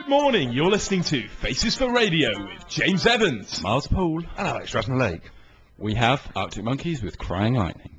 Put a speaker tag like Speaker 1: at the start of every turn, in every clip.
Speaker 1: Good morning, you're listening to Faces for Radio with James Evans,
Speaker 2: Miles Poole,
Speaker 3: And Alex Stratton-Lake.
Speaker 2: We have Arctic Monkeys with Crying Lightning.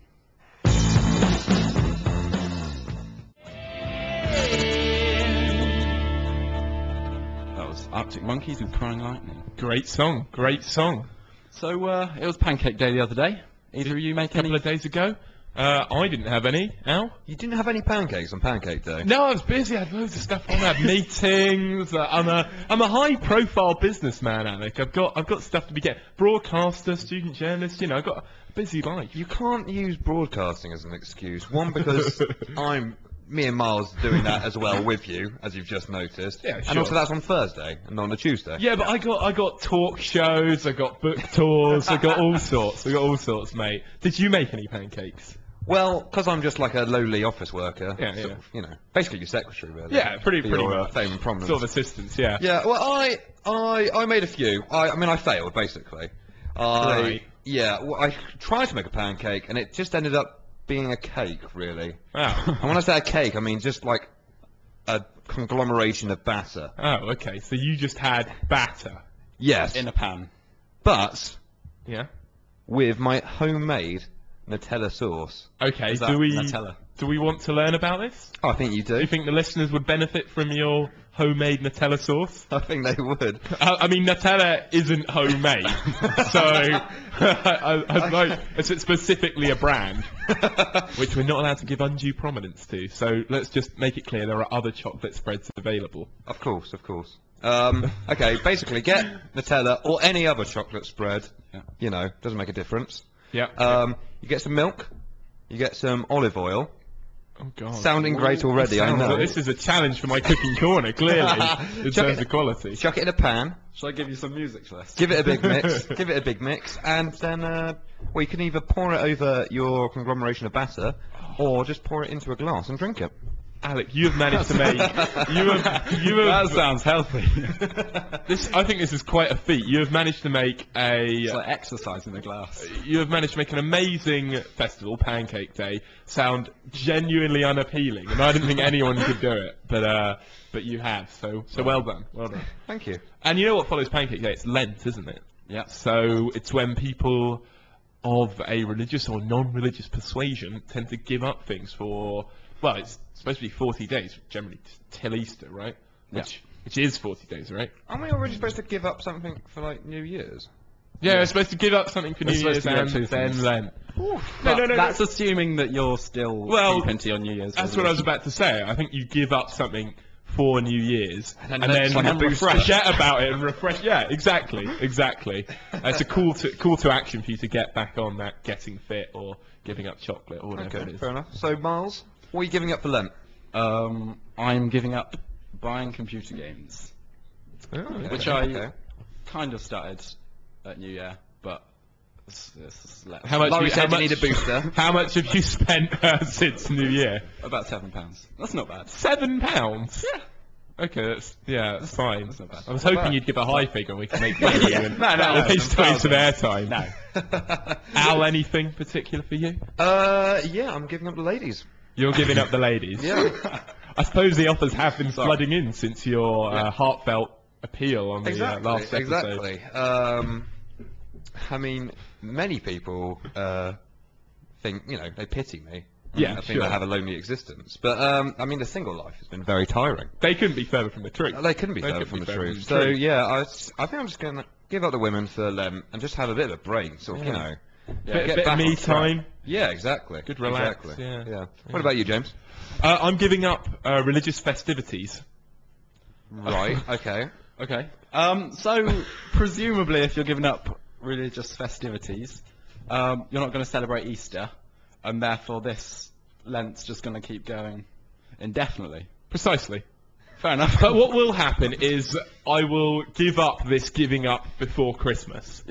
Speaker 2: That was Arctic Monkeys with Crying Lightning.
Speaker 1: Great song, great song.
Speaker 2: So, it was Pancake Day the other day. Either of you make
Speaker 1: A couple
Speaker 2: any?
Speaker 1: of days ago. I didn't have any. Al?
Speaker 3: You didn't have any pancakes on Pancake Day?
Speaker 1: No, I was busy. I had loads of stuff on. I had meetings. I'm a high-profile businessman, Alec. I've got stuff to be getting. Broadcaster, student journalist. You know, I've got a busy life.
Speaker 3: You can't use broadcasting as an excuse. One, because me and Miles are doing that as well with you, as you've just noticed.
Speaker 1: Yeah, sure.
Speaker 3: And also that's on Thursday and not on a Tuesday.
Speaker 1: Yeah, but I got talk shows. I got book tours. I got all sorts. I got all sorts, mate. Did you make any pancakes?
Speaker 3: Well, because I'm just like a lowly office worker.
Speaker 1: Yeah,
Speaker 3: sort
Speaker 1: yeah.
Speaker 3: of, you know, basically your secretary, really.
Speaker 1: Yeah, pretty
Speaker 3: your,
Speaker 1: much.
Speaker 3: fame and prominence.
Speaker 1: Sort of assistants, yeah.
Speaker 3: Yeah, well, I made a few. I mean, I failed, basically.
Speaker 1: Right.
Speaker 3: Yeah, well, I tried to make a pancake, and it just ended up being a cake, really.
Speaker 1: Oh.
Speaker 3: And when I say a cake, I mean just like a conglomeration of batter.
Speaker 1: Oh, okay. So you just had batter.
Speaker 3: Yes.
Speaker 2: In a pan.
Speaker 3: But
Speaker 1: Yeah.
Speaker 3: with my homemade Nutella sauce.
Speaker 1: Okay.
Speaker 2: Is that Nutella?
Speaker 1: Do we want to learn about this?
Speaker 3: Oh, I think you
Speaker 1: Do
Speaker 3: do.
Speaker 1: you think the listeners would benefit from your homemade Nutella sauce?
Speaker 3: I think they would.
Speaker 1: I mean, Nutella isn't homemade, so I'd like it's specifically a brand, which we're not allowed to give undue prominence to. So let's just make it clear there are other chocolate spreads available.
Speaker 3: Of course, of course. Okay, basically get Nutella or any other chocolate spread.
Speaker 2: Yeah.
Speaker 3: You know, doesn't make a difference.
Speaker 1: Yeah.
Speaker 3: You get some milk. You get some olive oil.
Speaker 1: Oh God.
Speaker 3: Sounding great already, I
Speaker 1: Sounds
Speaker 3: know.
Speaker 1: like this is a challenge for my cooking corner, clearly, in
Speaker 3: Chuck
Speaker 1: terms
Speaker 3: it-
Speaker 1: of quality.
Speaker 3: Chuck it in a pan.
Speaker 2: Shall I give you some music first?
Speaker 3: Give it a big mix. Give it a big mix, and then well, you can either pour it over your conglomeration of batter, or just pour it into a glass and drink it.
Speaker 1: Alec, you have managed to make. You have.
Speaker 2: That sounds healthy.
Speaker 1: I think this is quite a feat. You have managed to make
Speaker 2: It's
Speaker 1: a.
Speaker 2: like exercise in a glass.
Speaker 1: You have managed to make an amazing festival, Pancake Day, sound genuinely unappealing, and I didn't think anyone could do it, but you have. So well done, well done.
Speaker 3: Thank you.
Speaker 1: And you know what follows Pancake Day? It's Lent, isn't it?
Speaker 2: Yeah.
Speaker 1: So it's when people of a religious or non-religious persuasion tend to give up things for. Well, it's supposed to be 40 days, generally till Easter, right?
Speaker 2: Yeah.
Speaker 1: Which is 40 days, right?
Speaker 3: Aren't we already supposed to give up something for like New Year's?
Speaker 1: Yeah, we're supposed to give up something for New
Speaker 2: We're supposed
Speaker 1: Year's
Speaker 2: to give up
Speaker 1: and
Speaker 2: two
Speaker 1: then
Speaker 2: things.
Speaker 1: Lent. No.
Speaker 2: That's assuming that you're still
Speaker 1: Well,
Speaker 2: deep into your New Year's
Speaker 1: That's what I was
Speaker 2: resolution.
Speaker 1: about to say. I think you give up something for New Year's and then
Speaker 3: it's like a booster.
Speaker 1: forget about it and refresh. Yeah, exactly. It's a call to action for you to get back on that getting fit or giving up chocolate or whatever it
Speaker 3: Okay,
Speaker 1: is.
Speaker 3: fair enough. So, Miles, what are you giving up for Lent?
Speaker 2: I'm giving up buying computer games,
Speaker 1: Oh,
Speaker 2: which
Speaker 1: okay.
Speaker 2: I kind of started at New Year, but it's less.
Speaker 1: How much?
Speaker 3: Laurie
Speaker 1: how
Speaker 3: said you
Speaker 1: much-
Speaker 3: need a booster.
Speaker 1: How much have you spent since New Year?
Speaker 2: About £7. That's not bad.
Speaker 1: £7.
Speaker 2: Yeah.
Speaker 1: Okay, that's fine.
Speaker 2: That's not bad.
Speaker 1: I was
Speaker 3: Not
Speaker 1: hoping
Speaker 3: bad.
Speaker 1: you'd give a high figure and we can make fun of you and
Speaker 2: No,
Speaker 1: waste of airtime.
Speaker 2: No.
Speaker 1: Al, anything particular for you?
Speaker 3: Yeah, I'm giving up the ladies.
Speaker 1: You're giving up the ladies.
Speaker 3: Yeah.
Speaker 1: I suppose the offers have been flooding in since your heartfelt appeal on the last episode.
Speaker 3: Exactly. I mean, many people think, you know, they pity me.
Speaker 1: Yeah,
Speaker 3: I think
Speaker 1: sure.
Speaker 3: I have a lonely existence. But, I mean, the single life has been very tiring.
Speaker 1: They couldn't be further from the truth.
Speaker 3: They couldn't be
Speaker 1: They
Speaker 3: further
Speaker 1: couldn't
Speaker 3: from
Speaker 1: be
Speaker 3: the
Speaker 1: further
Speaker 3: truth.
Speaker 1: from the
Speaker 3: So,
Speaker 1: truth.
Speaker 3: yeah, I think I'm just going to give up the women for Lent and just have a bit of a break, sort of, you know.
Speaker 1: Bit
Speaker 3: get
Speaker 1: of
Speaker 3: back
Speaker 1: me
Speaker 3: on track.
Speaker 1: time.
Speaker 3: Yeah, exactly.
Speaker 1: Good relax,
Speaker 3: Exactly.
Speaker 1: yeah.
Speaker 3: What about you, James?
Speaker 1: I'm giving up religious festivities.
Speaker 3: Right, okay.
Speaker 2: Okay. So presumably, if you're giving up religious festivities, you're not going to celebrate Easter, and therefore this Lent's just going to keep going indefinitely.
Speaker 1: Precisely.
Speaker 2: Fair enough.
Speaker 1: But what will happen is I will give up this giving up before Christmas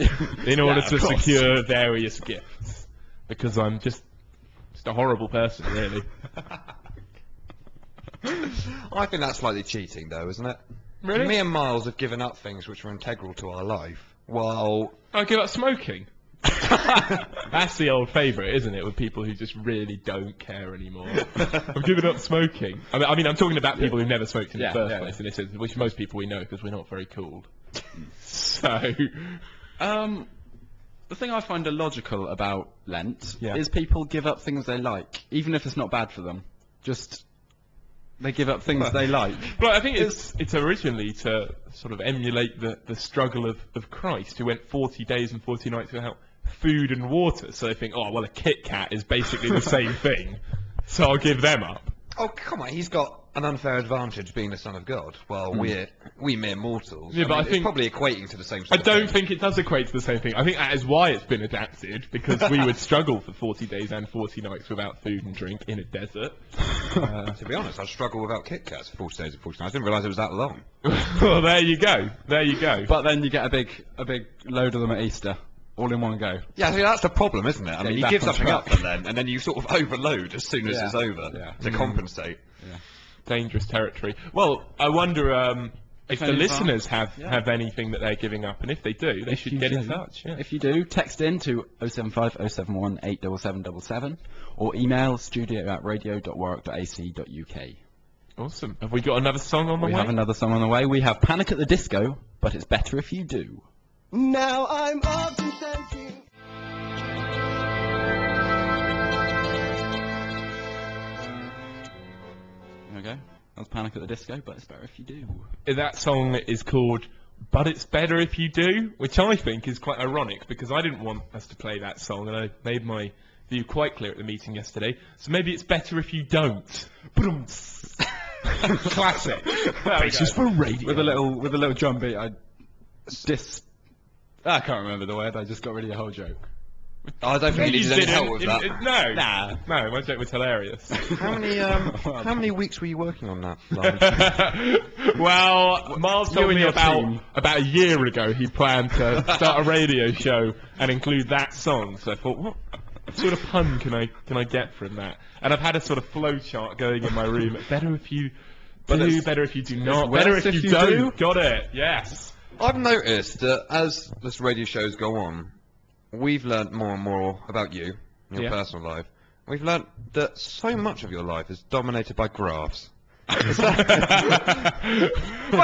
Speaker 1: in order
Speaker 2: Yeah,
Speaker 1: to
Speaker 2: of course.
Speaker 1: secure various gifts. Because I'm just a horrible person, really.
Speaker 3: I think that's slightly cheating, though, isn't it?
Speaker 1: Really?
Speaker 3: Me and Miles have given up things which are integral to our life, while...
Speaker 1: I give up smoking. That's the old favourite, isn't it? With people who just really don't care anymore. I've given up smoking. I mean, I'm talking about people who've never smoked in the first place, in this instance, which most people we know because we're not very cool. So,
Speaker 2: the thing I find illogical about Lent
Speaker 1: Yeah.
Speaker 2: is people give up things they like, even if it's not bad for them. Just they give up things they like.
Speaker 1: Well, I think it's originally to sort of emulate the struggle of Christ, who went 40 days and 40 nights without food and water. So they think, oh, well, a Kit Kat is basically the same thing, so I'll give them up.
Speaker 3: Oh, come on, he's got an unfair advantage being the son of God, while we mere mortals.
Speaker 1: Yeah, but I think
Speaker 3: it's probably equating to the same
Speaker 1: I
Speaker 3: sort of
Speaker 1: don't
Speaker 3: thing.
Speaker 1: think it does equate to the same thing. I think that is why it's been adapted, because we would struggle for 40 days and 40 nights without food and drink in a desert.
Speaker 3: To be honest, I'd struggle without Kit Kats for 40 days and 40 nights. I didn't realise it was that long.
Speaker 1: Well, there you go. There you go.
Speaker 2: But then you get a big load of them at Easter, all in one go.
Speaker 3: Yeah, see, that's the problem, isn't it? I mean,
Speaker 2: you
Speaker 3: you
Speaker 2: back
Speaker 3: give
Speaker 2: on
Speaker 3: something
Speaker 2: track.
Speaker 3: up and then you sort of overload as soon as
Speaker 2: Yeah.
Speaker 3: it's over
Speaker 2: Yeah.
Speaker 3: to compensate.
Speaker 1: Dangerous territory. Well, I wonder if the
Speaker 2: any
Speaker 1: listeners
Speaker 2: advice?
Speaker 1: have anything that they're giving up, and if they do, they should
Speaker 2: you
Speaker 1: get in
Speaker 2: do.
Speaker 1: touch. Yeah.
Speaker 2: If you do, text in to 075 071 87777 or email studio@radio.warwick.ac.uk.
Speaker 1: Awesome. Have we got another song on the
Speaker 2: We
Speaker 1: way?
Speaker 2: have another song on the way. We have Panic at the Disco, but it's better if you do.
Speaker 4: Now I'm often sensing.
Speaker 2: There we go. That's Panic at the Disco, but it's better if you do.
Speaker 1: That song is called But It's Better If You Do, which I think is quite ironic because I didn't want us to play that song and I made my view quite clear at the meeting yesterday. So maybe it's better if you don't. Classic. It's just for radio.
Speaker 2: With a little drum beat, I can't remember the word. I just got rid of the whole joke.
Speaker 3: I don't think you needed any help with that.
Speaker 1: No.
Speaker 2: Nah.
Speaker 1: No, my joke was hilarious.
Speaker 3: How many weeks were you working on that line?
Speaker 1: Well, Miles told
Speaker 2: and
Speaker 1: me
Speaker 2: your
Speaker 1: about
Speaker 2: team.
Speaker 1: a year ago he planned to start a radio show and include that song. So I thought, what sort of pun can I get from that? And I've had a sort of flow chart going in my room. Better if you do, better if you do not,
Speaker 2: worse
Speaker 1: better if
Speaker 2: if
Speaker 1: you
Speaker 2: you
Speaker 1: don't.
Speaker 2: do.
Speaker 1: Got it? Yes.
Speaker 3: I've noticed that as this radio shows go on, we've learnt more and more about you, your
Speaker 1: Yeah.
Speaker 3: personal life. We've learnt that so much of your life is dominated by graphs.
Speaker 1: Well,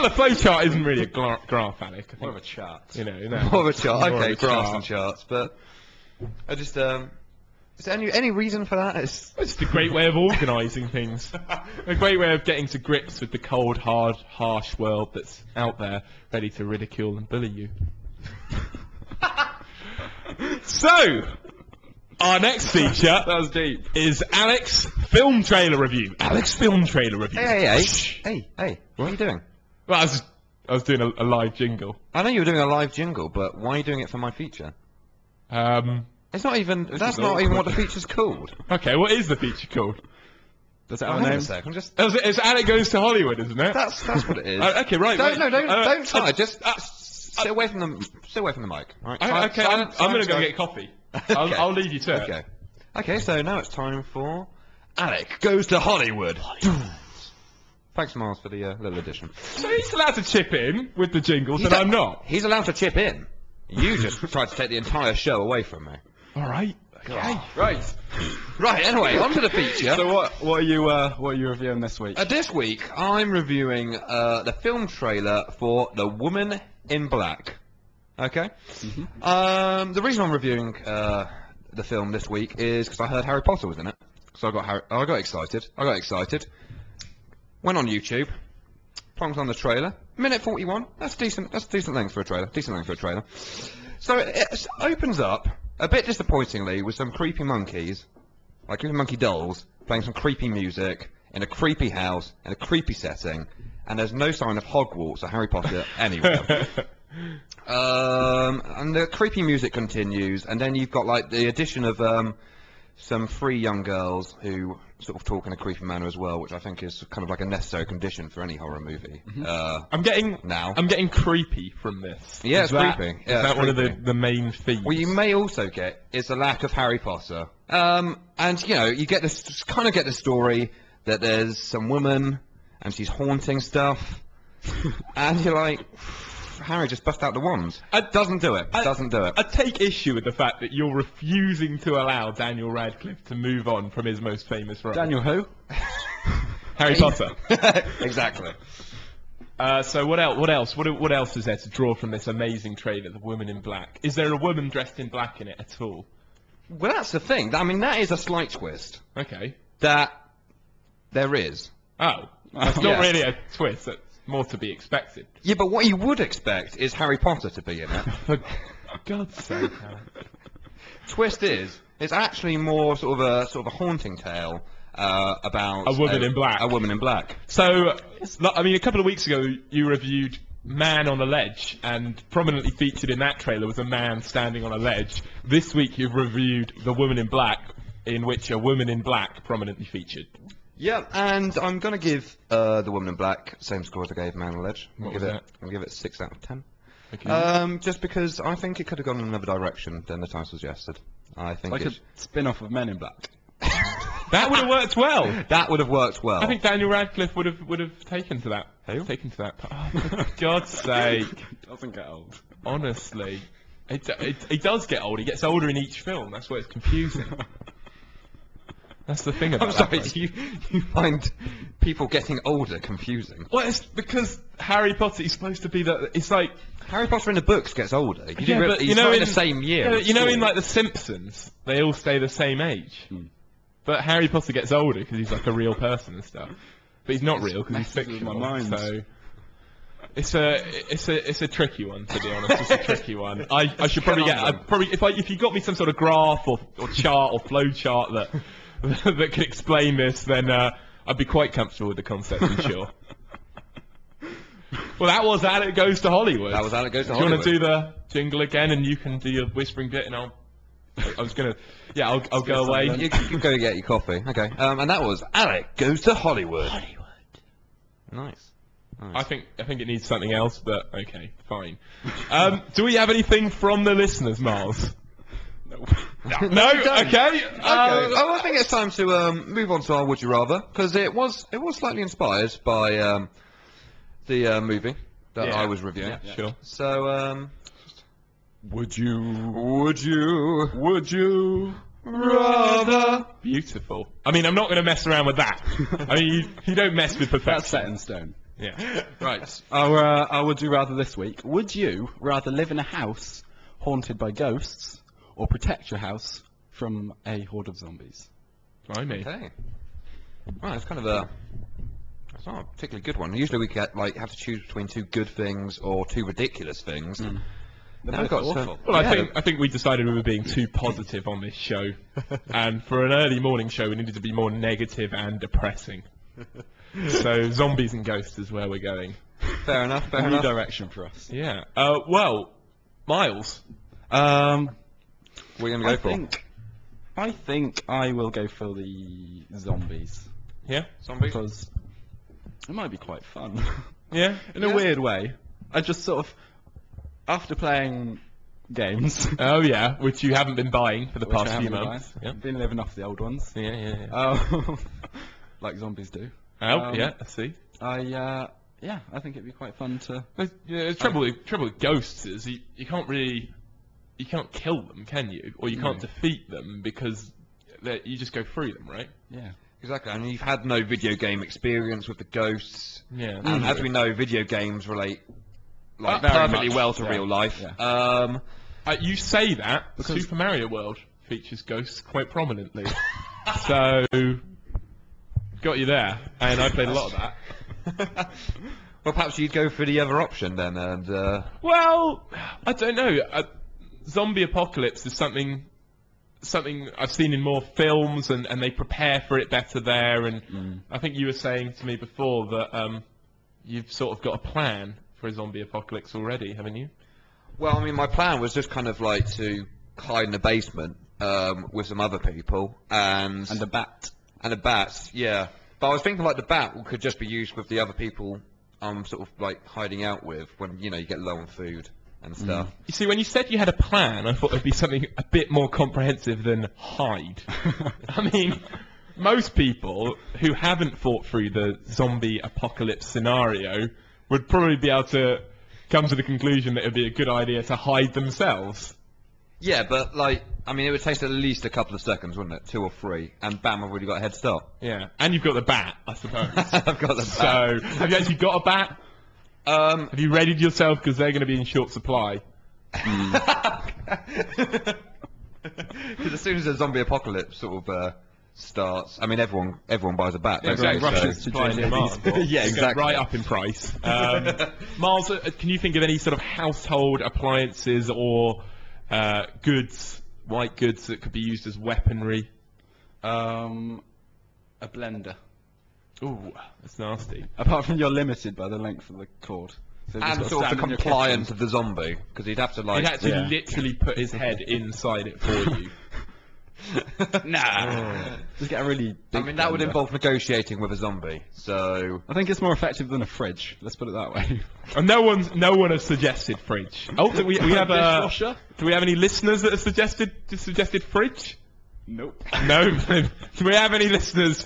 Speaker 1: a flow chart isn't really a graph, Alec. I
Speaker 2: More of
Speaker 1: think,
Speaker 2: a chart.
Speaker 1: you know.
Speaker 3: More of a chart.
Speaker 1: More of
Speaker 3: Okay,
Speaker 1: a
Speaker 3: graphs
Speaker 1: chart.
Speaker 3: and charts, but I just is there any reason for that? It's
Speaker 1: It's just a great way of organising things. A great way of getting to grips with the cold, hard, harsh world that's out there, ready to ridicule and bully you. So, our next feature
Speaker 2: That was deep.
Speaker 1: is Alex Film Trailer Review. Alex Film Trailer Review.
Speaker 3: hey,
Speaker 1: Shh.
Speaker 3: what are you doing?
Speaker 1: Well, I was doing a live jingle.
Speaker 3: I know you were doing a live jingle, but why are you doing it for my feature? It's not even. That's
Speaker 2: is
Speaker 3: not even
Speaker 2: awkward.
Speaker 3: what the feature's called.
Speaker 1: Okay, what is the feature called?
Speaker 2: Does it
Speaker 3: Hang
Speaker 2: have a
Speaker 3: on
Speaker 2: name?
Speaker 3: a sec. I'm just.
Speaker 1: It's Alec Goes to Hollywood, isn't it?
Speaker 3: That's what it is.
Speaker 1: Okay, right.
Speaker 3: Don't
Speaker 1: right.
Speaker 3: try. Just stay away from the mic. All right.
Speaker 1: Okay, I'm gonna go get coffee.
Speaker 3: Okay.
Speaker 1: I'll leave you to it.
Speaker 3: Okay. Okay. So now it's time for Alec Goes to Hollywood. Thanks, Miles, for the little addition.
Speaker 1: So he's allowed to chip in with the jingles, and I'm not.
Speaker 3: He's allowed to chip in. You just tried to take the entire show away from me.
Speaker 1: All right. Okay.
Speaker 2: Right.
Speaker 3: Right. Anyway, on to the feature.
Speaker 2: So what are you reviewing this week?
Speaker 3: This week, I'm reviewing the film trailer for The Woman in Black. Okay? The reason I'm reviewing the film this week is because I heard Harry Potter was in it. So I got excited. Went on YouTube, plonked on the trailer. Minute 41. That's decent length for a trailer. So it opens up a bit disappointingly with some creepy monkeys, like creepy monkey dolls, playing some creepy music in a creepy house in a creepy setting, and there's no sign of Hogwarts or Harry Potter anywhere. And the creepy music continues, and then you've got like the addition of some three young girls who sort of talk in a creepy manner as well, which I think is kind of like a necessary condition for any horror movie.
Speaker 1: I'm getting creepy from this.
Speaker 3: Yeah,
Speaker 1: Is
Speaker 3: it's
Speaker 1: that-
Speaker 3: creepy.
Speaker 1: Is
Speaker 3: Yeah,
Speaker 1: that
Speaker 3: it's
Speaker 1: one of
Speaker 3: creepy.
Speaker 1: the main themes?
Speaker 3: What you may also get is the lack of Harry Potter. And you know, you get this kind of get the story that there's some woman and she's haunting stuff, and you're like, Harry just bust out the wand. Doesn't do it.
Speaker 1: I take issue with the fact that you're refusing to allow Daniel Radcliffe to move on from his most famous role.
Speaker 2: Daniel who?
Speaker 1: Harry Potter.
Speaker 3: Exactly.
Speaker 1: So what else? What else is there to draw from this amazing trailer, The Woman in Black? Is there a woman dressed in black in it at all?
Speaker 3: Well, that's the thing. I mean, that is a slight twist.
Speaker 1: Okay.
Speaker 3: That there is.
Speaker 1: Oh, that's not really a twist. That's more to be expected.
Speaker 3: Yeah, but what you would expect is Harry Potter to be in it.
Speaker 1: For God's sake.
Speaker 3: Twist is, it's actually more sort of a haunting tale about
Speaker 1: A woman in black.
Speaker 3: A woman in black.
Speaker 1: So, I mean, a couple of weeks ago, you reviewed Man on a Ledge, and prominently featured in that trailer was a man standing on a ledge. This week, you've reviewed The Woman in Black, in which a woman in black prominently featured.
Speaker 3: Yeah, and I'm gonna give The Woman in Black same score as I gave Man on a Ledge.
Speaker 1: What was that?
Speaker 3: I'll give it 6 out of 10.
Speaker 1: Okay.
Speaker 3: Just because I think it could have gone in another direction than the title suggested. I think
Speaker 2: Like a spin-off of Men in Black.
Speaker 1: That would have worked well.
Speaker 3: that would have worked well.
Speaker 1: I think Daniel Radcliffe would have taken to that.
Speaker 3: Who?
Speaker 1: Taken to that. Oh, for God's sake.
Speaker 2: Doesn't get old.
Speaker 1: Honestly. He does get old. He gets older in each film. That's why it's confusing. That's the thing about
Speaker 3: I'm sorry,
Speaker 1: that.
Speaker 3: do you find people getting older confusing?
Speaker 1: Well, it's because Harry Potter is supposed to be that. It's like.
Speaker 3: Harry Potter in the books gets older.
Speaker 1: But
Speaker 3: He's not in the same year.
Speaker 1: Yeah,
Speaker 3: at
Speaker 1: but you know,
Speaker 3: school.
Speaker 1: in like The Simpsons, they all stay the same age. But Harry Potter gets older because he's like a real person and stuff. But he's not real because he's
Speaker 2: messes with
Speaker 1: fictional.
Speaker 2: my mind.
Speaker 1: So it's a tricky one, to be honest. It's a tricky one. I should probably if you got me some sort of graph or chart or flow chart that that could explain this, then I'd be quite comfortable with the concept, I'm sure. Well, that was Alec Goes to Hollywood.
Speaker 3: That was Alec Goes to
Speaker 1: Do you want to
Speaker 3: Hollywood.
Speaker 1: do the jingle again, and you can do your whispering bit, and I was gonna, yeah, I'll go away.
Speaker 3: You can go get your coffee. Okay. And that was Alec Goes to Hollywood. Nice.
Speaker 1: I think it needs something else, but okay, fine. Do we have anything from the listeners, Miles? No. Okay.
Speaker 3: I think it's time to move on to our Would You Rather, because it was slightly inspired by the movie that
Speaker 1: Yeah.
Speaker 3: I was reviewing.
Speaker 1: Yeah, sure.
Speaker 3: So
Speaker 1: Would you
Speaker 3: rather?
Speaker 1: Beautiful. I mean, I'm not going to mess around with that. I mean, you don't mess with
Speaker 2: That's
Speaker 1: perfection.
Speaker 2: set in stone.
Speaker 1: Yeah. Right.
Speaker 2: Our Would You Rather this week. Would you rather live in a house haunted by ghosts or protect your house from a horde of zombies?
Speaker 1: Blimey.
Speaker 3: Okay. Well, it's kind of it's not a particularly good one. Usually we get have to choose between two good things or two ridiculous things.
Speaker 2: They're
Speaker 3: Now
Speaker 2: both
Speaker 3: we've got
Speaker 2: awful.
Speaker 1: Well,
Speaker 3: yeah.
Speaker 1: I think we decided we were being too positive on this show, and for an early morning show, we needed to be more negative and depressing. So zombies and ghosts is where we're going.
Speaker 3: Fair enough. Fair
Speaker 2: New
Speaker 3: enough.
Speaker 2: direction for us.
Speaker 1: Yeah. Well, Miles.
Speaker 3: What are you going to go for?
Speaker 2: I think I will go for the zombies
Speaker 1: Yeah. Zombies.
Speaker 2: because it might be quite fun.
Speaker 1: Yeah.
Speaker 2: In a weird way. I just sort of, after playing games,
Speaker 1: Oh yeah, which you haven't been buying for the
Speaker 2: which I
Speaker 1: past few
Speaker 2: haven't
Speaker 1: months.
Speaker 2: been, been living off the old ones,
Speaker 1: Yeah.
Speaker 2: like zombies do.
Speaker 1: Oh yeah, I see.
Speaker 2: I think it'd be quite fun to.
Speaker 1: The trouble with ghosts is you can't kill them, can you? Or you can't defeat them because you just go through them, right?
Speaker 2: Yeah.
Speaker 3: Exactly. And you've had no video game experience with the ghosts.
Speaker 1: Yeah.
Speaker 3: And as we know, video games relate
Speaker 1: Very
Speaker 3: perfectly
Speaker 1: much,
Speaker 3: well to
Speaker 1: yeah.
Speaker 3: real life.
Speaker 2: Yeah.
Speaker 1: You say that because Super Mario World features ghosts quite prominently. So got you there, and I played a lot of that.
Speaker 3: Well, perhaps you'd go for the other option then, and
Speaker 1: Well, I don't know. Zombie apocalypse is something I've seen in more films, and they prepare for it better there. And I think you were saying to me before that you've sort of got a plan for a zombie apocalypse already, haven't you?
Speaker 3: well, I mean, my plan was just kind of to hide in the basement with some other people and
Speaker 2: And a bat.
Speaker 3: a bat, yeah. But I was thinking the bat could just be used with the other people I'm sort of hiding out with when you get low on food and stuff.
Speaker 1: You see, when you said you had a plan, I thought it'd be something a bit more comprehensive than hide. I mean, most people who haven't thought through the zombie apocalypse scenario would probably be able to come to the conclusion that it would be a good idea to hide themselves.
Speaker 3: Yeah, but like, I mean, it would take at least a couple of seconds, wouldn't it? 2 or 3, and bam, I've already got a head start.
Speaker 1: Yeah, and you've got the bat, I suppose.
Speaker 3: I've got the bat.
Speaker 1: So, have you actually got a bat? Have you readied yourself, because they're going to be in short supply?
Speaker 3: Because as soon as the zombie apocalypse sort of starts, I mean, everyone buys a bat.
Speaker 1: Yeah,
Speaker 3: don't they?
Speaker 1: exactly.
Speaker 3: So-
Speaker 1: Rushes to supply and demand.
Speaker 3: Yeah,
Speaker 1: It's
Speaker 3: exactly.
Speaker 1: right up in price. Miles, can you think of any sort of household appliances or goods, white goods that could be used as weaponry?
Speaker 2: A blender.
Speaker 1: Ooh, that's nasty.
Speaker 2: Apart from you're limited by the length of the cord. So you've just
Speaker 3: And
Speaker 2: got to
Speaker 3: sort of the
Speaker 2: stand in your
Speaker 3: compliance
Speaker 2: kitchen.
Speaker 3: of the zombie, because he'd have to like.
Speaker 1: He'd actually
Speaker 2: Yeah.
Speaker 1: literally put his head inside it for you.
Speaker 2: Nah. Just get a really
Speaker 3: I
Speaker 2: big
Speaker 3: mean, that would
Speaker 2: blender.
Speaker 3: involve negotiating with a zombie. So
Speaker 2: I think it's more effective than a fridge. Let's put it that way.
Speaker 1: And no one has suggested fridge. Oh, do we have a?
Speaker 2: Dishwasher?
Speaker 1: Do we have any listeners that have suggested fridge?
Speaker 2: Nope.
Speaker 1: No. Do we have any listeners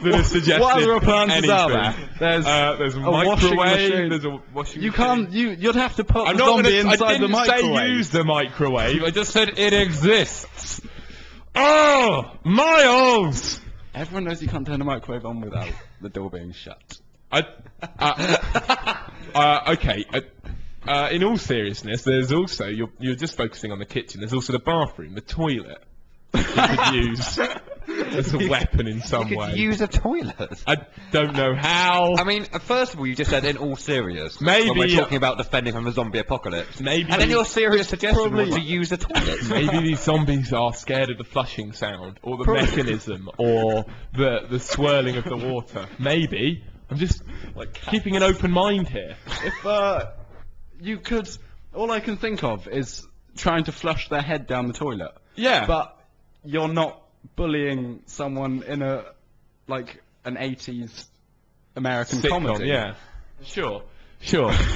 Speaker 1: that have suggested
Speaker 2: What other appliances
Speaker 1: anything?
Speaker 2: are there? There's
Speaker 1: There's a
Speaker 2: washing
Speaker 1: microwave.
Speaker 2: machine.
Speaker 1: There's a washing.
Speaker 2: You
Speaker 1: machine.
Speaker 2: can't. You'd have to put
Speaker 1: I'm
Speaker 2: the
Speaker 1: not
Speaker 2: zombie
Speaker 1: gonna,
Speaker 2: inside
Speaker 1: I didn't
Speaker 2: the microwave.
Speaker 1: say use the microwave. I just said it exists. Oh, Miles!
Speaker 2: Everyone knows you can't turn the microwave on without the door being shut.
Speaker 1: Okay. In all seriousness, there's also you're just focusing on the kitchen. There's also the bathroom, the toilet. You could use as a weapon in some
Speaker 3: you
Speaker 1: way.
Speaker 3: could use a toilet.
Speaker 1: I don't know how.
Speaker 3: I mean, first of all, you just said in all serious.
Speaker 1: Maybe-
Speaker 3: when we're talking about defending from the zombie apocalypse.
Speaker 1: Maybe
Speaker 3: And then
Speaker 1: these-
Speaker 3: your serious suggestion
Speaker 2: Probably-
Speaker 3: was to use a toilet.
Speaker 1: Maybe these zombies are scared of the flushing sound, or the mechanism, or the swirling of the water. Maybe. I'm just keeping an open mind here.
Speaker 2: If you could, all I can think of is trying to flush their head down the toilet.
Speaker 1: Yeah.
Speaker 2: But you're not bullying someone in an 80s American
Speaker 1: Sitcom,
Speaker 2: comedy.
Speaker 1: yeah. Sure.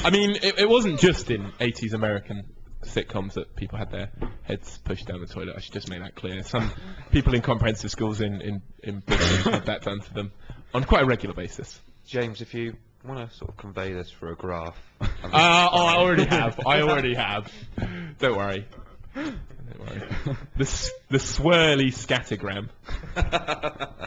Speaker 1: I mean, it wasn't just in 80s American sitcoms that people had their heads pushed down the toilet. I should just make that clear. Some people in comprehensive schools in Britain had that done to them on quite a regular basis.
Speaker 3: James, if you want to sort of convey this for a graph.
Speaker 1: I already have. Don't worry. The swirly scattergram. I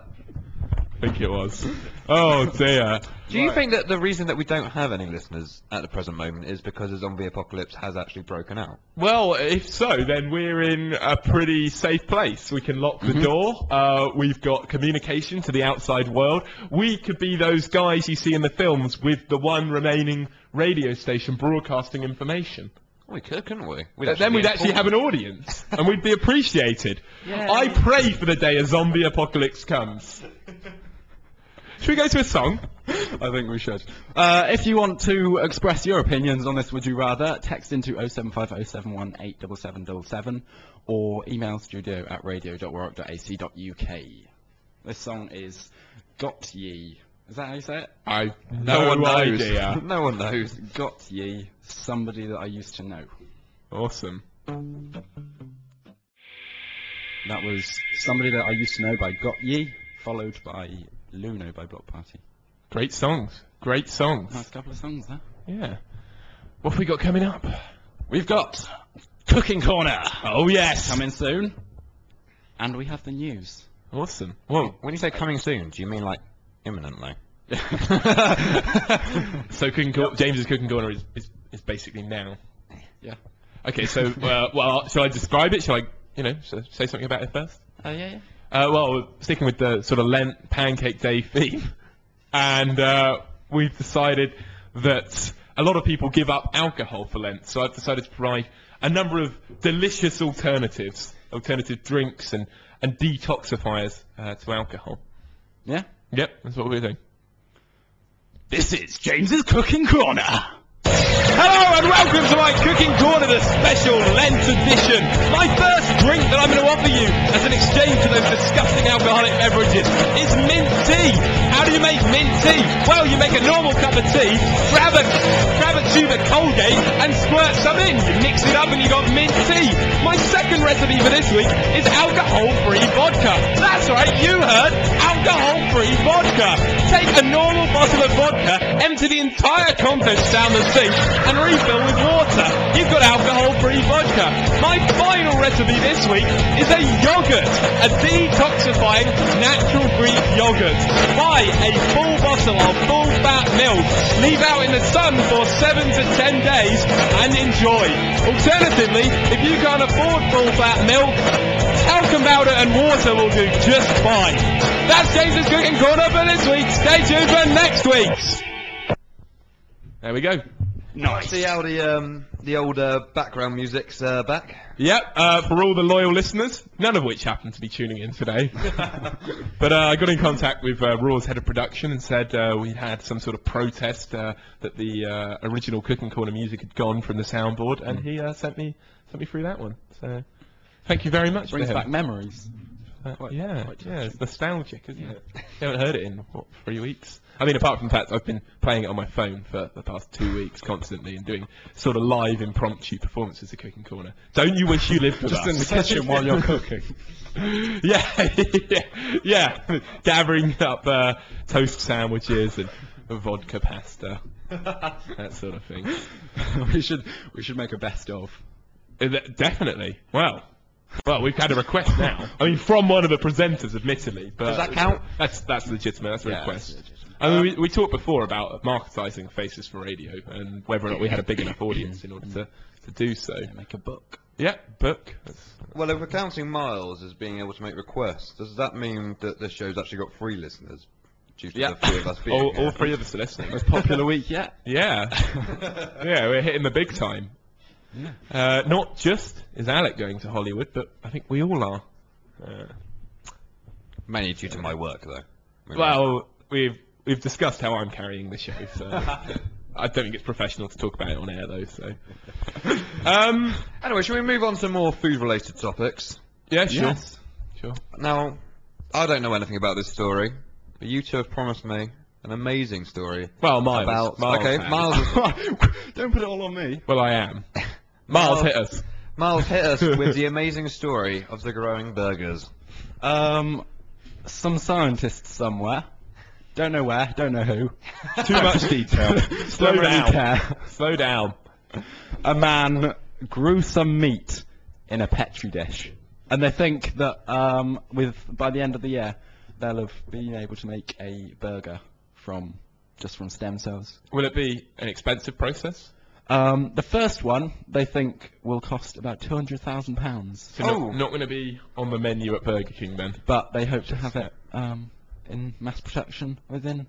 Speaker 1: think it was. Oh dear.
Speaker 3: Do you think that the reason that we don't have any listeners at the present moment is because the zombie apocalypse has actually broken out?
Speaker 1: Well, if so, then we're in a pretty safe place. We can lock the door. We've got communication to the outside world. We could be those guys you see in the films with the one remaining radio station broadcasting information.
Speaker 3: We could, couldn't we?
Speaker 1: Then we'd actually have an audience, and we'd be appreciated.
Speaker 2: Yeah.
Speaker 1: I pray for the day a zombie apocalypse comes. Should we go to a song?
Speaker 2: I think we should. If you want to express your opinions on this, would you rather, text into 07507187777 or email studio@radio.warwick.ac.uk. This song is Got Ye. Is that how you say it?
Speaker 1: I've
Speaker 3: No one knows.
Speaker 1: idea.
Speaker 3: No one knows.
Speaker 2: Got Ye, somebody that I used to know.
Speaker 1: Awesome.
Speaker 2: That was Somebody That I Used to Know by Got Ye, followed by Luno by Block Party.
Speaker 1: Great songs. Great songs.
Speaker 2: Nice couple of songs there.
Speaker 1: Yeah. What have we got coming up?
Speaker 2: We've got Cooking Corner
Speaker 1: Oh yes.
Speaker 2: coming soon, and we have the news.
Speaker 1: Awesome. Well,
Speaker 3: When you say coming soon, do you mean like imminently?
Speaker 1: so James's cooking corner is basically now.
Speaker 2: Yeah.
Speaker 1: Okay, so well, shall I describe it? Shall I, say something about it first?
Speaker 2: Yeah.
Speaker 1: Well, sticking with the sort of Lent Pancake Day theme, and we've decided that a lot of people give up alcohol for Lent, so I've decided to provide a number of delicious alternative drinks and detoxifiers to alcohol.
Speaker 2: Yeah?
Speaker 1: Yep, that's what we're doing.
Speaker 2: This is James's Cooking Corner.
Speaker 1: Hello and welcome to my Cooking Corner, the special Lent edition. My first drink that I'm going to offer you as an exchange for those disgusting alcoholic beverages is mint tea. How do you make mint tea? Well, you make a normal cup of tea, grab a tube of Colgate and squirt some in. You mix it up and you got mint tea. My second recipe for this week is alcohol-free vodka. That's right, you heard, alcohol-free vodka. Take a normal bottle of vodka, empty the entire contents down the sink, and refill with water. You've got alcohol-free vodka. My final recipe this week is a yogurt, a detoxifying natural Greek yogurt. Buy a full bottle of full-fat milk, leave out in the sun for 7 to 10 days, and enjoy. Alternatively, if you can't afford full-fat milk, talcum powder and water will do just fine. That's James's Cooking Corner for this week. Stay tuned for next week's. There we go.
Speaker 3: Nice. See how the old background music's back?
Speaker 1: Yep, for all the loyal listeners, none of which happen to be tuning in today. But I got in contact with Raw's head of production and said we had some sort of protest that the original Cooking Corner music had gone from the soundboard, and he sent me through that one. So thank you very much.
Speaker 2: Brings
Speaker 1: to him.
Speaker 2: back memories.
Speaker 1: Yeah, it's nostalgic, isn't it? You haven't heard it in, what, 3 weeks? I mean, apart from the fact I've been playing it on my phone for the past 2 weeks constantly and doing sort of live impromptu performances of Cooking Corner. Don't you wish you lived with us?
Speaker 2: Just in the kitchen while you're cooking.
Speaker 1: yeah. Gathering up toast sandwiches and vodka pasta, that sort of thing.
Speaker 2: we should make a best of.
Speaker 1: Definitely. Well, we've had a request now. I mean, from one of the presenters, admittedly. But
Speaker 3: Does that count?
Speaker 1: That's legitimate. That's a
Speaker 2: Yeah,
Speaker 1: request.
Speaker 2: that's legitimate.
Speaker 1: I mean, we talked before about marketising Faces for Radio and whether or not we had a big enough audience in order to do so.
Speaker 2: Make a book.
Speaker 1: Yeah, book.
Speaker 3: Well, if we're counting Miles as being able to make requests, does that mean that this show's actually got 3 listeners? Due to the 3 of us being
Speaker 1: all
Speaker 3: here?
Speaker 1: 3 of us are listening.
Speaker 2: Most popular week yet.
Speaker 1: Yeah. Yeah, we're hitting the big time.
Speaker 2: Yeah.
Speaker 1: Not just is Alec going to Hollywood, but I think we all are.
Speaker 3: Mainly due to my work, though.
Speaker 1: Well, we've discussed how I'm carrying the show, so I don't think it's professional to talk about it on air, though. So,
Speaker 3: Anyway, shall we move on to more food-related topics?
Speaker 1: yeah, sure,
Speaker 2: Yes.
Speaker 1: sure.
Speaker 3: Now, I don't know anything about this story, but you two have promised me an amazing story.
Speaker 1: Well, Miles.
Speaker 3: About
Speaker 1: Miles
Speaker 3: okay,
Speaker 1: has.
Speaker 3: Miles.
Speaker 2: Don't put it all on me.
Speaker 1: Well, I am. Miles hit us.
Speaker 3: Miles hit us with the amazing story of the growing burgers.
Speaker 2: Some scientists somewhere. Don't know where, don't know who.
Speaker 1: Too much detail. Slow
Speaker 2: Don't really
Speaker 1: down.
Speaker 2: care.
Speaker 1: Slow down.
Speaker 2: A man grew some meat in a petri dish, and they think that by the end of the year they'll have been able to make a burger from stem cells.
Speaker 1: Will it be an expensive process?
Speaker 2: The first one they think will cost about £200,000,
Speaker 1: So not going to be on the menu at Burger King then.
Speaker 2: but they hope to have it in mass production within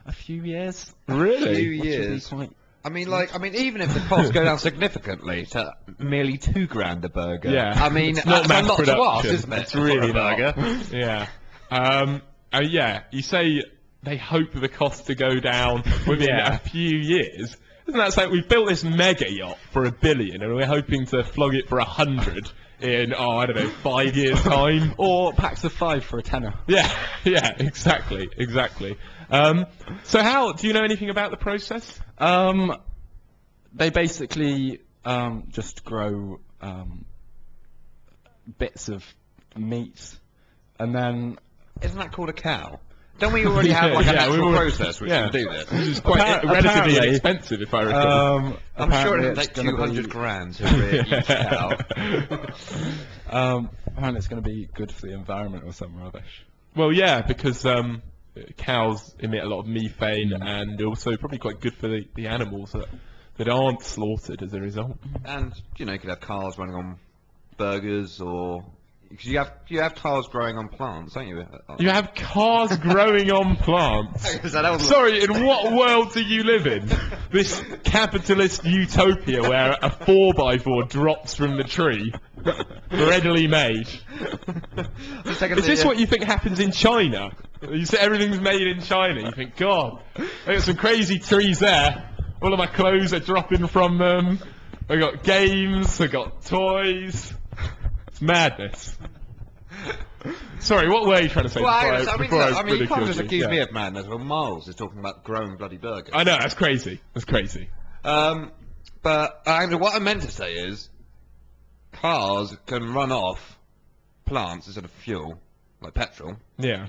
Speaker 2: a few years.
Speaker 1: Really?
Speaker 2: Which would be
Speaker 3: years.
Speaker 2: quite.
Speaker 3: I mean, even if the costs go down significantly to merely £2,000 a burger.
Speaker 1: Yeah.
Speaker 3: I mean,
Speaker 1: It's not
Speaker 3: that's
Speaker 1: mass
Speaker 3: a lot to ask,
Speaker 1: production.
Speaker 3: isn't it?
Speaker 1: It's really
Speaker 3: for a
Speaker 1: not.
Speaker 3: burger.
Speaker 1: Yeah. Yeah. You say they hope the cost to go down within
Speaker 2: Yeah.
Speaker 1: a few years. Isn't that like we've built this mega yacht for $1 billion and we're hoping to flog it for 100 in, I don't know, 5 years' time?
Speaker 2: Or packs of 5 for a tenner.
Speaker 1: Yeah, exactly. So how, do you know anything about the process?
Speaker 2: They basically just grow bits of meat, and then
Speaker 3: Isn't that called a cow? Don't we already have like an
Speaker 1: Yeah, we
Speaker 3: actual
Speaker 1: will-
Speaker 3: process which can do this?
Speaker 1: Which is quite relatively
Speaker 2: apparently-
Speaker 1: inexpensive, if I recall.
Speaker 3: I'm sure
Speaker 2: apparently
Speaker 3: it'll
Speaker 2: it's
Speaker 3: take
Speaker 2: gonna
Speaker 3: 200
Speaker 2: be-
Speaker 3: grand to rear each cow.
Speaker 2: Apparently it's going to be good for the environment or some rubbish.
Speaker 1: Well, yeah, because cows emit a lot of methane, and also probably quite good for the animals that aren't slaughtered as a result.
Speaker 3: And, you know, you could have cars running on burgers or... Because you have cars growing on plants, don't you?
Speaker 1: You have cars growing on plants. Sorry, in what world do you live in? This capitalist utopia where a 4x4 drops from the tree, readily made. Is this what you think happens in China? You say everything's made in China. You think, God, I got some crazy trees there. All of my clothes are dropping from them. I got games. I got toys. It's madness. Sorry, what were you trying to say?
Speaker 3: Well,
Speaker 1: before
Speaker 3: I mean, you can't
Speaker 1: ridiculed
Speaker 3: just
Speaker 1: you?
Speaker 3: accuse
Speaker 1: Yeah.
Speaker 3: me of madness when Miles is talking about growing bloody burgers.
Speaker 1: I know, that's crazy. That's crazy.
Speaker 3: But what I meant to say is, cars can run off plants instead of fuel, like petrol.
Speaker 1: Yeah.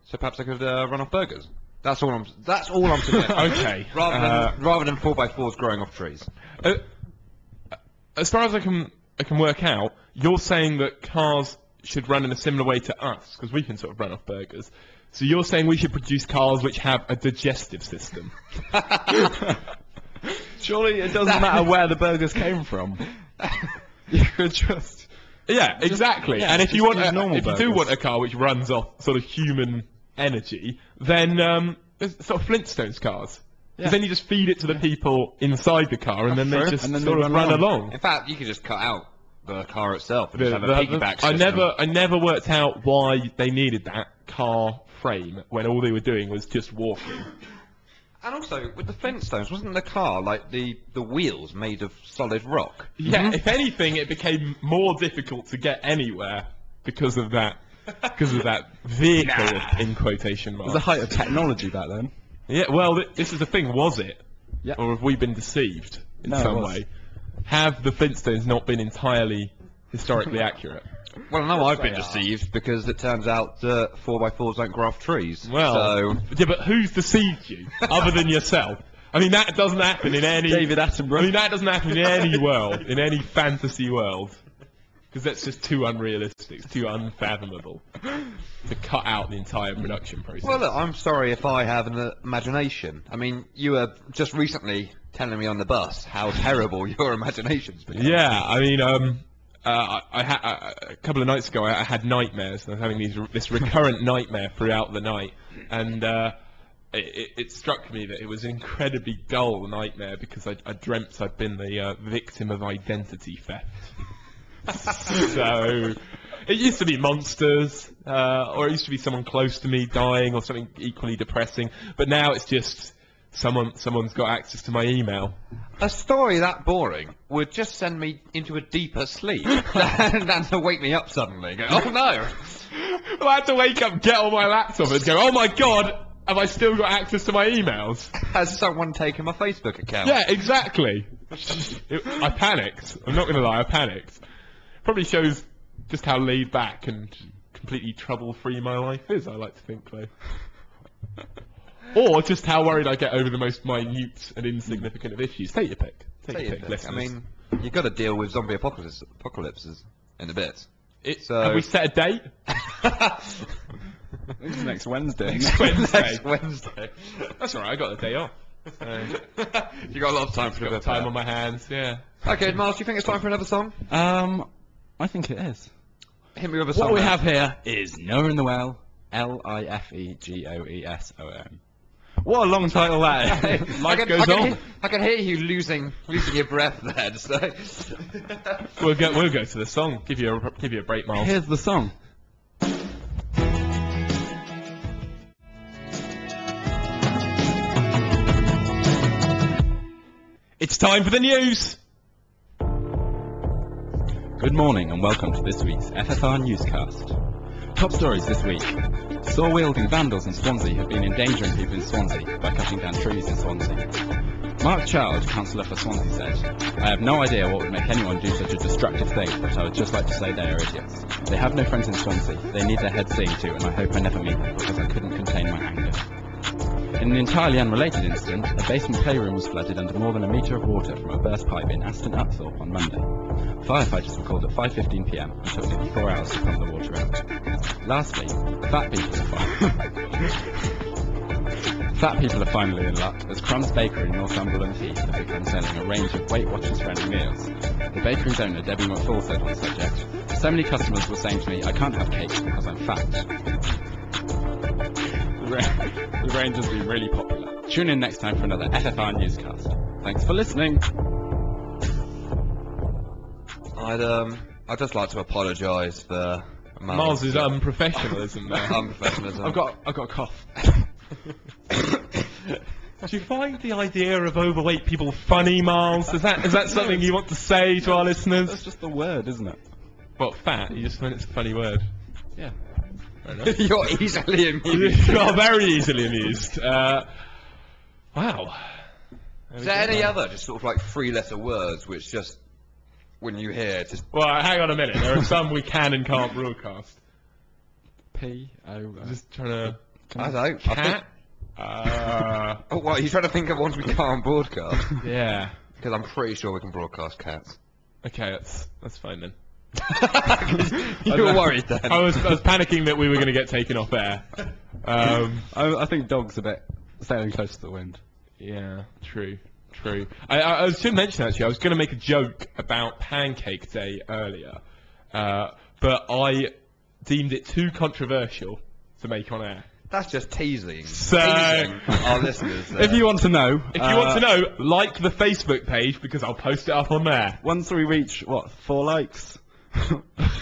Speaker 3: So perhaps they could run off burgers. That's all I'm suggesting.
Speaker 1: Okay.
Speaker 3: Rather than 4x4s growing off trees.
Speaker 1: As far as I can work out, you're saying that cars should run in a similar way to us, because we can sort of run off burgers. So you're saying we should produce cars which have a digestive system.
Speaker 2: Surely it doesn't matter where the burgers came from. You could just...
Speaker 1: Yeah, exactly.
Speaker 2: yeah,
Speaker 1: and if you want,
Speaker 2: normal
Speaker 1: if you do want a car which runs off sort of human energy, then it's sort of Flintstones cars. Because then you just feed it to the people inside the car, and then they just sort of run along.
Speaker 3: In fact, you could just cut out the car itself and just have a piggyback system.
Speaker 1: I never worked out why they needed that car frame when all they were doing was just walking.
Speaker 3: And also, with the Flintstones, wasn't the car, like, the wheels made of solid rock?
Speaker 1: Yeah, if anything, it became more difficult to get anywhere because of that vehicle, in quotation marks.
Speaker 2: It was the height of technology back then.
Speaker 1: Yeah, well, this is the thing, was it?
Speaker 2: Yeah.
Speaker 1: Or have we been deceived in
Speaker 2: No,
Speaker 1: some
Speaker 2: it was.
Speaker 1: way? Have the Flintstones not been entirely historically accurate?
Speaker 3: Well, no, I've been deceived because it turns out that 4x4s don't grow off trees.
Speaker 1: Well,
Speaker 3: so...
Speaker 1: yeah, but who's deceived you, other than yourself? I mean, that doesn't happen in any...
Speaker 2: David Attenborough.
Speaker 1: I mean, that doesn't happen in any world, in any fantasy world. Because that's just too unrealistic, it's too unfathomable to cut out the entire production process.
Speaker 3: Well, look, I'm sorry if I have an imagination. I mean, you were just recently telling me on the bus how terrible your imagination's been.
Speaker 1: Yeah, I mean, a couple of nights ago I had nightmares. I was having this recurrent nightmare throughout the night, and it struck me that it was an incredibly dull nightmare because I dreamt I'd been the victim of identity theft. So it used to be monsters, or it used to be someone close to me dying, or something equally depressing. But now it's just someone's got access to my email.
Speaker 3: A story that boring would just send me into a deeper sleep than to wake me up suddenly. Go, oh no!
Speaker 1: Well, I had to wake up, get on my laptop, and go, oh my god, have I still got access to my emails?
Speaker 3: Has someone taken my Facebook account?
Speaker 1: Yeah, exactly. I panicked. I'm not going to lie, I panicked. Probably shows just how laid back and completely trouble-free my life is, I like to think, though. Or just how worried I get over the most minute and insignificant of issues. Take your pick. Take your pick,
Speaker 3: I
Speaker 1: listeners.
Speaker 3: mean, you've got to deal with zombie apocalypses in a bit.
Speaker 1: Have we set a date?
Speaker 2: It's next Wednesday.
Speaker 1: Next Wednesday.
Speaker 3: Next Wednesday.
Speaker 1: That's alright, I got the day off.
Speaker 3: You got a lot of time for
Speaker 1: Got time on my hands, yeah.
Speaker 3: Okay, Miles, do you think it's time for another song?
Speaker 2: I think it is.
Speaker 3: Hit me with a song.
Speaker 2: What we
Speaker 3: now.
Speaker 2: have here is Noah in the Well, Lifegoeson. What a long title that is. Life goes on.
Speaker 3: I can hear you losing your breath there. So.
Speaker 1: We'll go to the song. Give you a break, Miles.
Speaker 2: Here's the song.
Speaker 1: It's time for the news.
Speaker 2: Good morning and welcome to this week's FFR Newscast. Top stories this week. Saw-wielding vandals in Swansea have been endangering people in Swansea by cutting down trees in Swansea. Mark Child, councillor for Swansea, said, I have no idea what would make anyone do such a destructive thing, but I would just like to say they are idiots. They have no friends in Swansea, they need their heads seeing to, and I hope I never meet them because I couldn't contain my anger. In an entirely unrelated incident, a basement playroom was flooded under more than a metre of water from a burst pipe in Aston Upthorpe on Monday. Firefighters were called at 5:15 p.m. and took nearly 4 hours to pump the water out. Lastly, fat people are finally in luck, as Crumb's Bakery in Northumberland Heath have begun selling a range of Weight Watchers friendly meals. The bakery's owner, Debbie McFall, said on the subject, so many customers were saying to me, I can't have cakes because I'm fat. The range has been really popular. Tune in next time for another FFR Newscast. Thanks for listening.
Speaker 3: I'd just like to apologise for
Speaker 1: Miles' unprofessionalism there.
Speaker 3: unprofessionalism.
Speaker 2: I've got a cough.
Speaker 1: Do you find the idea of overweight people funny, Miles? Is that something you want to say to our listeners?
Speaker 2: That's just the word, isn't it?
Speaker 1: What, fat? You just find it's a funny word.
Speaker 2: Yeah.
Speaker 1: Fair enough.
Speaker 3: You're easily amused.
Speaker 1: You are very easily amused. Wow.
Speaker 3: Is there any other just sort of like 3-letter words which just, when you hear, just...
Speaker 1: Well, hang on a minute. There are some we can and can't broadcast.
Speaker 2: P-O...
Speaker 1: I'm just trying to...
Speaker 3: I don't know.
Speaker 1: Cat?
Speaker 3: Oh, what? You trying to think of ones we can't broadcast?
Speaker 1: Yeah.
Speaker 3: Because I'm pretty sure we can broadcast cats.
Speaker 1: Okay, that's fine then.
Speaker 3: You were worried then.
Speaker 1: I was panicking that we were going to get taken off air.
Speaker 2: I think dogs a bit sailing close to the wind.
Speaker 1: Yeah, true. I should mention actually, I was going to make a joke about Pancake Day earlier, but I deemed it too controversial to make on air.
Speaker 3: That's just teasing.
Speaker 1: So,
Speaker 3: Teasing our listeners. There.
Speaker 2: If you want to know,
Speaker 1: like the Facebook page because I'll post it up on there.
Speaker 2: once we reach 4 likes,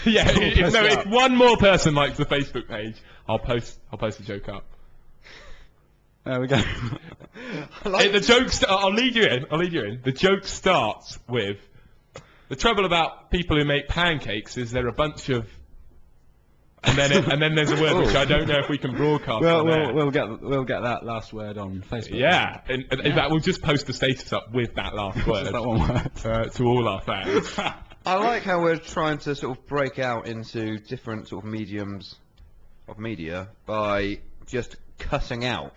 Speaker 1: Yeah,
Speaker 2: post it
Speaker 1: if
Speaker 2: up.
Speaker 1: one more person likes the Facebook page, I'll post a joke up.
Speaker 2: There we go.
Speaker 1: The joke. I'll lead you in. The joke starts with the trouble about people who make pancakes is they're a bunch of, and then there's a word which I don't know if we can broadcast. on air.
Speaker 2: We'll get that last word on Facebook.
Speaker 1: Yeah, and in fact, we'll just post the status up with that last word
Speaker 2: Just that one word.
Speaker 1: to all our fans.
Speaker 3: I like how we're trying to sort of break out into different sort of mediums of media by just cutting out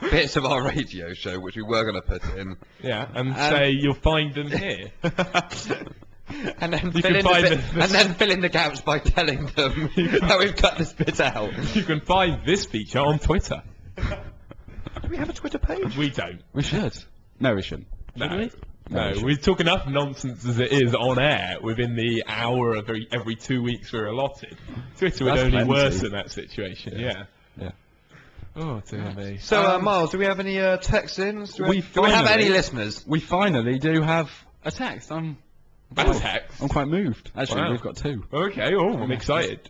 Speaker 3: bits of our radio show which we were going to put in.
Speaker 1: Yeah, and say you'll find them here.
Speaker 3: And then
Speaker 1: You
Speaker 3: fill
Speaker 1: can
Speaker 3: in
Speaker 1: find
Speaker 3: and then fill in the gaps by telling them that we've cut this bit out.
Speaker 1: You can find this feature on Twitter.
Speaker 3: Do we have a Twitter page?
Speaker 1: We don't.
Speaker 2: We should. No, we shouldn't.
Speaker 1: No.
Speaker 2: Should we?
Speaker 1: No,
Speaker 2: we
Speaker 1: we talk enough nonsense as it is on air within the hour of every 2 weeks we're allotted. Twitter would
Speaker 2: That's
Speaker 1: only
Speaker 2: plenty.
Speaker 1: worsen that situation, yeah.
Speaker 2: Yeah.
Speaker 1: Oh, dear me.
Speaker 3: So, Miles, do we have any texts-ins? Do we have
Speaker 2: finally-
Speaker 3: any listeners?
Speaker 2: We finally do have a text. I'm
Speaker 1: text?
Speaker 2: quite moved. Actually,
Speaker 1: Wow.
Speaker 2: we've got 2.
Speaker 1: Okay, I'm excited.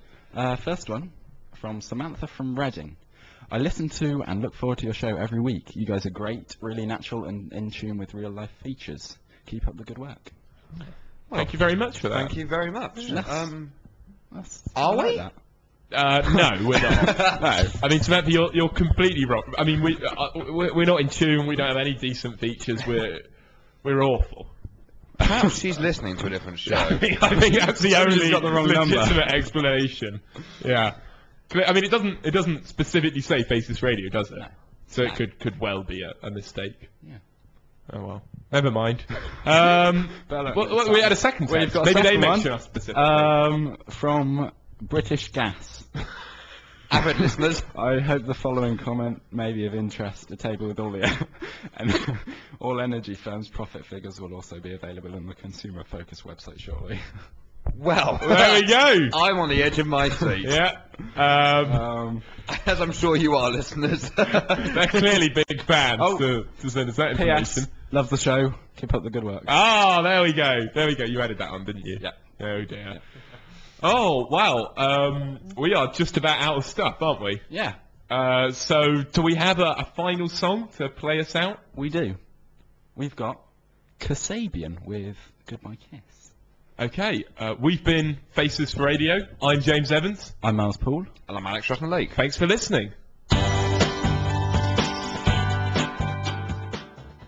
Speaker 2: First one from Samantha from Reading. I listen to and look forward to your show every week. You guys are great, really natural and in tune with real life features. Keep up the good work.
Speaker 1: Thank you very much for that.
Speaker 3: Thank you very much.
Speaker 2: Yes.
Speaker 3: Are
Speaker 2: I like
Speaker 3: we?
Speaker 2: that.
Speaker 1: No, we're not. No, I mean Samantha, you're completely wrong. I mean we're not in tune. We don't have any decent features. We're awful.
Speaker 3: Perhaps she's listening to a different show.
Speaker 1: I think that's the only
Speaker 2: got the wrong number.
Speaker 1: legitimate explanation. Yeah. I mean, it doesn't specifically say Faces Radio, does it?
Speaker 2: No.
Speaker 1: So it could well be a mistake.
Speaker 2: Yeah.
Speaker 1: Oh well. Never mind.
Speaker 2: Well,
Speaker 1: We had a second
Speaker 2: We've
Speaker 1: text.
Speaker 2: got a
Speaker 1: Maybe they
Speaker 2: second one.
Speaker 1: mention us specifically.
Speaker 2: From British Gas.
Speaker 3: Avid listeners.
Speaker 2: I hope the following comment may be of interest. A table with all the and all energy firms' profit figures will also be available on the Consumer Focus website shortly.
Speaker 3: Well,
Speaker 1: There we go.
Speaker 3: I'm on the edge of my seat.
Speaker 1: Yeah.
Speaker 3: As I'm sure you are, listeners.
Speaker 1: They're clearly big fans
Speaker 2: Oh.
Speaker 1: to send us that information.
Speaker 2: P.S. Love the show. Keep up the good work.
Speaker 1: Ah, there we go. You added that on, didn't you?
Speaker 2: Yeah.
Speaker 1: Oh dear. Oh wow. We are just about out of stuff, aren't we?
Speaker 2: Yeah,
Speaker 1: So do we have a final song to play us out?
Speaker 2: we do. We've got Kasabian with Goodbye Kiss.
Speaker 1: Okay. We've been Faces for Radio. I'm James Evans.
Speaker 2: I'm Miles Poole.
Speaker 3: And I'm Alex Stratton-Lake.
Speaker 1: Thanks for listening.